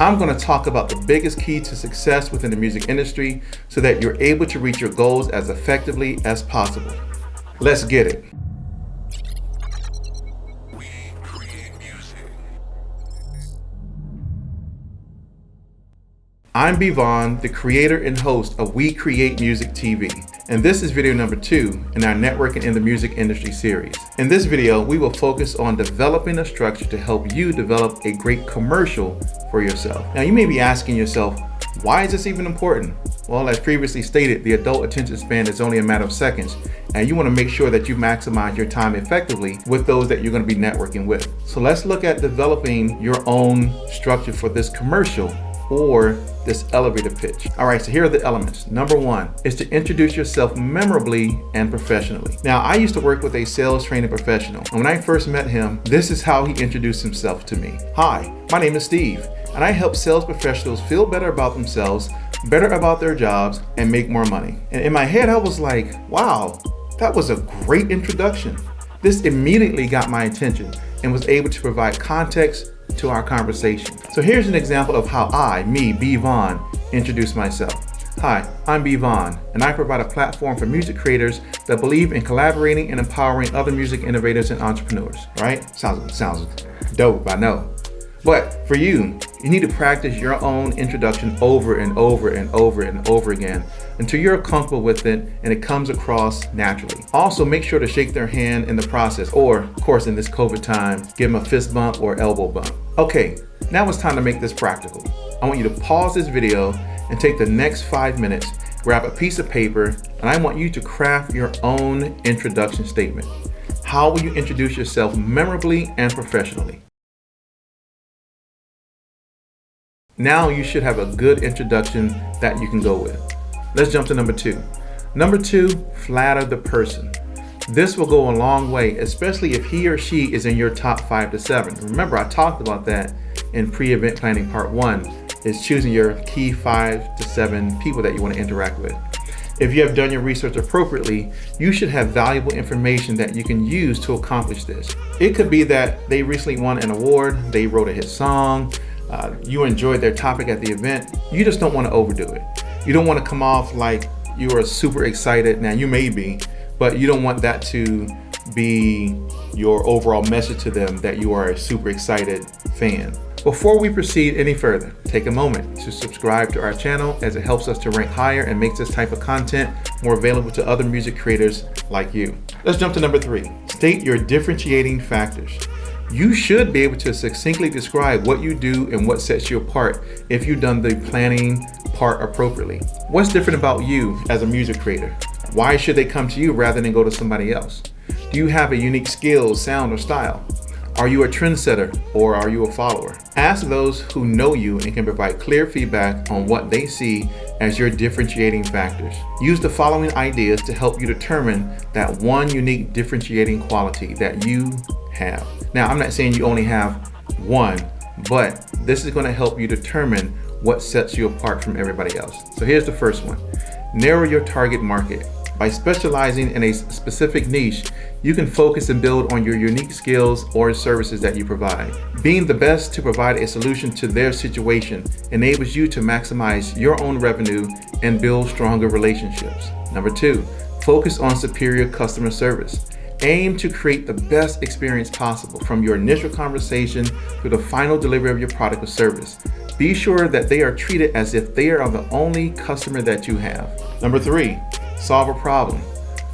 I'm going to talk about the biggest key to success within the music industry so that you're able to reach your goals as effectively as possible. Let's get it. I'm Vaughan, the creator and host of We Create Music TV, and this is video number 2 in our Networking in the Music Industry series. In this video, we will focus on developing a structure to help you develop a great commercial for yourself. Now, you may be asking yourself, why is this even important? Well, as previously stated, the adult attention span is only a matter of seconds, and you want to make sure that you maximize your time effectively with those that you're going to be networking with. So let's look at developing your own structure for this commercial or this elevator pitch. All right, so here are the elements. Number 1 is to introduce yourself memorably and professionally. Now, I used to work with a sales training professional, and when I first met him, this is how he introduced himself to me. Hi, my name is Steve, and I help sales professionals feel better about themselves, better about their jobs, and make more money. And in my head, I was like, wow, that was a great introduction. This immediately got my attention and was able to provide context to our conversation. So here's an example of how B. Vaughan, introduce myself. Hi, I'm B. Vaughan, and I provide a platform for music creators that believe in collaborating and empowering other music innovators and entrepreneurs, right? Sounds dope, I know. But for you need to practice your own introduction over and over and over and over again until you're comfortable with it and it comes across naturally. Also, make sure to shake their hand in the process, or of course in this COVID time, give them a fist bump or elbow bump. Okay, now it's time to make this practical. I want you to pause this video and take the next 5 minutes, grab a piece of paper, and I want you to craft your own introduction statement. How will you introduce yourself memorably and professionally? Now you should have a good introduction that you can go with. Let's jump to number 2. Number 2, flatter the person. This will go a long way, especially if he or she is in your top 5 to 7. Remember, I talked about that in pre-event planning part 1, is choosing your key 5 to 7 people that you want to interact with. If you have done your research appropriately, you should have valuable information that you can use to accomplish this. It could be that they recently won an award, they wrote a hit song, you enjoyed their topic at the event. You just don't want to overdo it. You don't want to come off like you are super excited. Now, you may be, but you don't want that to be your overall message to them that you are a super excited fan. Before we proceed any further, take a moment to subscribe to our channel, as it helps us to rank higher and makes this type of content more available to other music creators like you. Let's jump to number 3. State your differentiating factors. You should be able to succinctly describe what you do and what sets you apart if you've done the planning part appropriately. What's different about you as a music creator? Why should they come to you rather than go to somebody else? Do you have a unique skill, sound, or style? Are you a trendsetter or are you a follower? Ask those who know you and can provide clear feedback on what they see as your differentiating factors. Use the following ideas to help you determine that one unique differentiating quality that you have. Now, I'm not saying you only have one, but this is going to help you determine what sets you apart from everybody else. So here's the first one. Narrow your target market. By specializing in a specific niche, you can focus and build on your unique skills or services that you provide. Being the best to provide a solution to their situation enables you to maximize your own revenue and build stronger relationships. Number 2, focus on superior customer service. Aim to create the best experience possible from your initial conversation through the final delivery of your product or service. Be sure that they are treated as if they are the only customer that you have. Number 3, solve a problem.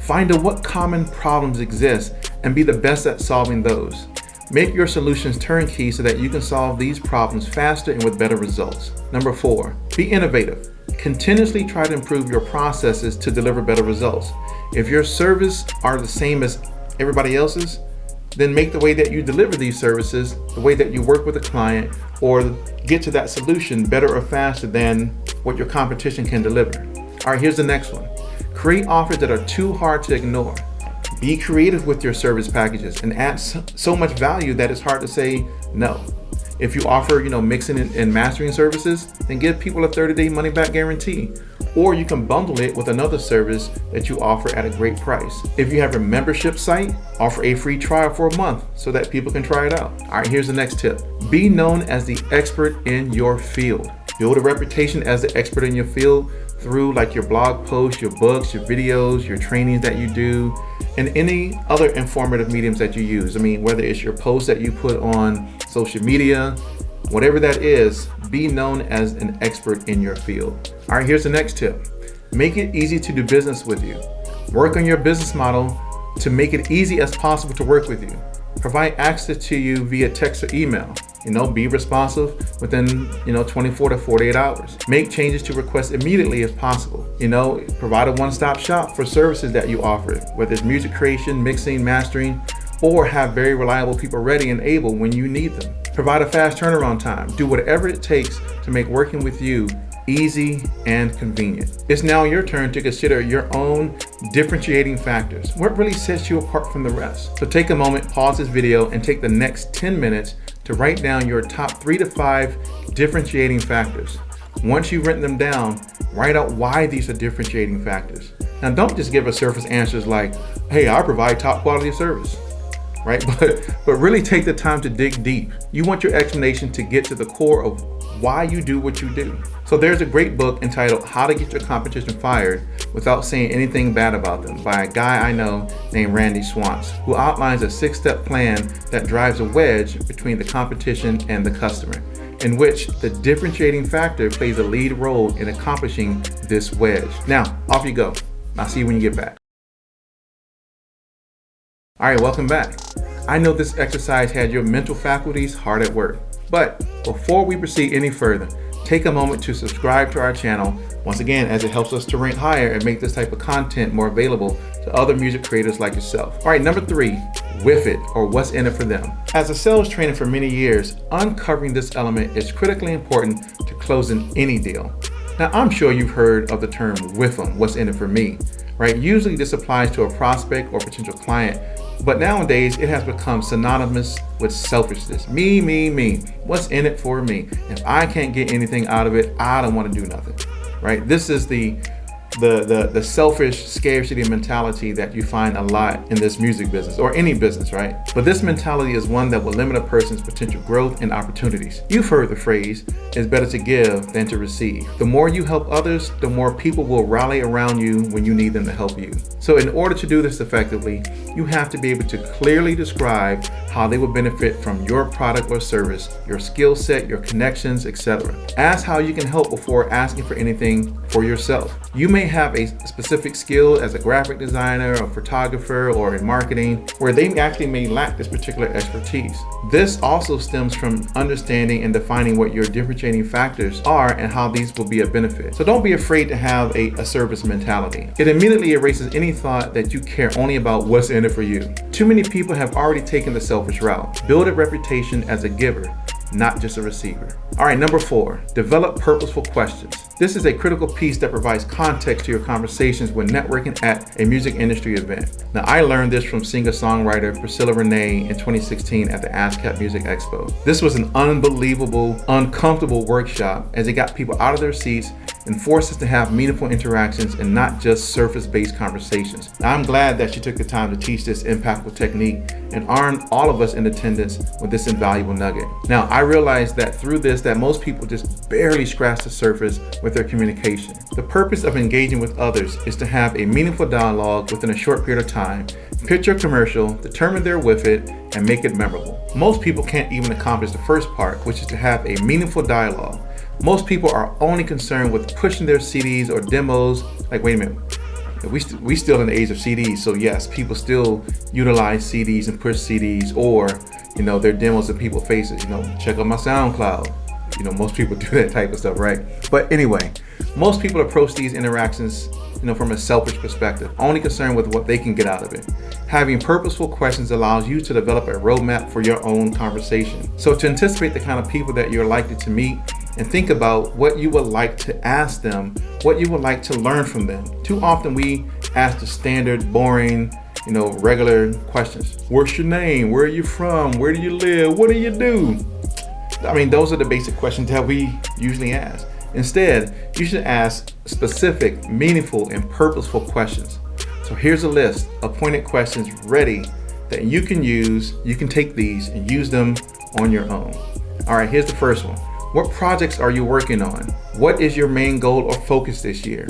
Find out what common problems exist and be the best at solving those. Make your solutions turnkey so that you can solve these problems faster and with better results. Number 4, be innovative. Continuously try to improve your processes to deliver better results. If your services are the same as everybody else's, then make the way that you deliver these services, the way that you work with a client, or get to that solution better or faster than what your competition can deliver. All right, here's the next one. Create offers that are too hard to ignore. Be creative with your service packages and add so much value that it's hard to say no. If you offer, mixing and mastering services, then give people a 30-day money-back guarantee. or you can bundle it with another service that you offer at a great price. If you have a membership site, offer a free trial for a month so that people can try it out. All right, here's the next tip. Be known as the expert in your field. Build a reputation as the expert in your field through like your blog posts, your books, your videos, your trainings that you do, and any other informative mediums that you use. I mean, whether it's your posts that you put on social media, whatever that is, be known as an expert in your field. All right, here's the next tip. Make it easy to do business with you. Work on your business model to make it easy as possible to work with you. Provide access to you via text or email. Be responsive within 24 to 48 hours. Make changes to requests immediately if possible. Provide a one-stop shop for services that you offer, whether it's music creation, mixing, mastering, or have very reliable people ready and able when you need them. Provide a fast turnaround time. Do whatever it takes to make working with you easy and convenient. It's now your turn to consider your own differentiating factors. What really sets you apart from the rest? So take a moment, pause this video, and take the next 10 minutes to write down your top 3 to 5 differentiating factors. Once you've written them down, write out why these are differentiating factors. Now, don't just give us surface answers like, hey, I provide top quality service, right? But really take the time to dig deep. You want your explanation to get to the core of why you do what you do. So there's a great book entitled How to Get Your Competition Fired Without Saying Anything Bad About Them by a guy I know named Randy Swantz, who outlines a 6-step plan that drives a wedge between the competition and the customer, in which the differentiating factor plays a lead role in accomplishing this wedge. Now, off you go. I'll see you when you get back. All right, welcome back. I know this exercise had your mental faculties hard at work, but before we proceed any further, take a moment to subscribe to our channel, once again, as it helps us to rank higher and make this type of content more available to other music creators like yourself. All right, number 3, WIIFT, or what's in it for them. As a sales trainer for many years, uncovering this element is critically important to closing any deal. Now, I'm sure you've heard of the term WIIFM, what's in it for me, right? Usually this applies to a prospect or potential client, but nowadays it has become synonymous with selfishness. Me, me, me. What's in it for me? If I can't get anything out of it, I don't want to do nothing, right? This is the selfish scarcity mentality that you find a lot in this music business or any business, right? But this mentality is one that will limit a person's potential growth and opportunities. You've heard the phrase, it's better to give than to receive. The more you help others, the more people will rally around you when you need them to help you. So in order to do this effectively, you have to be able to clearly describe how they will benefit from your product or service, your skill set, your connections, etc. Ask how you can help before asking for anything for yourself. You may have a specific skill as a graphic designer or photographer or in marketing where they actually may lack this particular expertise. This also stems from understanding and defining what your differentiating factors are and how these will be a benefit. So don't be afraid to have a service mentality. It immediately erases any thought that you care only about what's in it for you. Too many people have already taken the selfish route. Build a reputation as a giver, not just a receiver. All right, number 4, develop purposeful questions. This is a critical piece that provides context to your conversations when networking at a music industry event. Now, I learned this from singer-songwriter Priscilla Renee in 2016 at the ASCAP Music Expo. This was an unbelievable, uncomfortable workshop as it got people out of their seats and forced us to have meaningful interactions and not just surface-based conversations. Now, I'm glad that she took the time to teach this impactful technique and armed all of us in attendance with this invaluable nugget. Now, I realized that through this that most people just barely scratch the surface with their communication. The purpose of engaging with others is to have a meaningful dialogue within a short period of time, pitch your commercial, determine their WIIFT, and make it memorable. Most people can't even accomplish the first part, which is to have a meaningful dialogue. Most people are only concerned with pushing their CDs or demos. Like, wait a minute, we still in the age of CDs, so yes, people still utilize CDs and push CDs, or their demos in people's faces. Check out my SoundCloud. Most people do that type of stuff, right? But anyway, most people approach these interactions from a selfish perspective, only concerned with what they can get out of it. Having purposeful questions allows you to develop a roadmap for your own conversation. So to anticipate the kind of people that you're likely to meet and think about what you would like to ask them, what you would like to learn from them. Too often we ask the standard, boring, regular questions. What's your name? Where are you from? Where do you live? What do you do? I mean, those are the basic questions that we usually ask. Instead, you should ask specific, meaningful, and purposeful questions. So here's a list of pointed questions ready that you can use. You can take these and use them on your own. All right, here's the first one. What projects are you working on? What is your main goal or focus this year?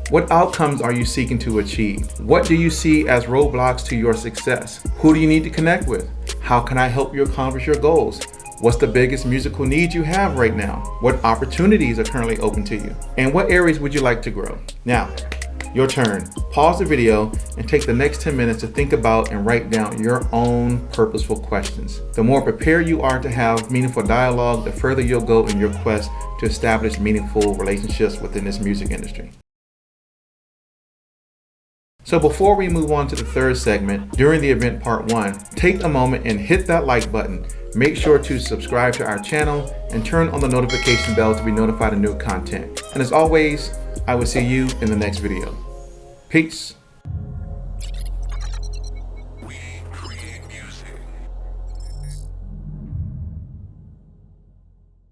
What outcomes are you seeking to achieve? What do you see as roadblocks to your success? Who do you need to connect with? How can I help you accomplish your goals? What's the biggest musical need you have right now? What opportunities are currently open to you? And what areas would you like to grow? Now, your turn. Pause the video and take the next 10 minutes to think about and write down your own purposeful questions. The more prepared you are to have meaningful dialogue, the further you'll go in your quest to establish meaningful relationships within this music industry. So before we move on to the third segment, during the event part 1, take a moment and hit that like button. Make sure to subscribe to our channel and turn on the notification bell to be notified of new content. And as always, I will see you in the next video. Peace.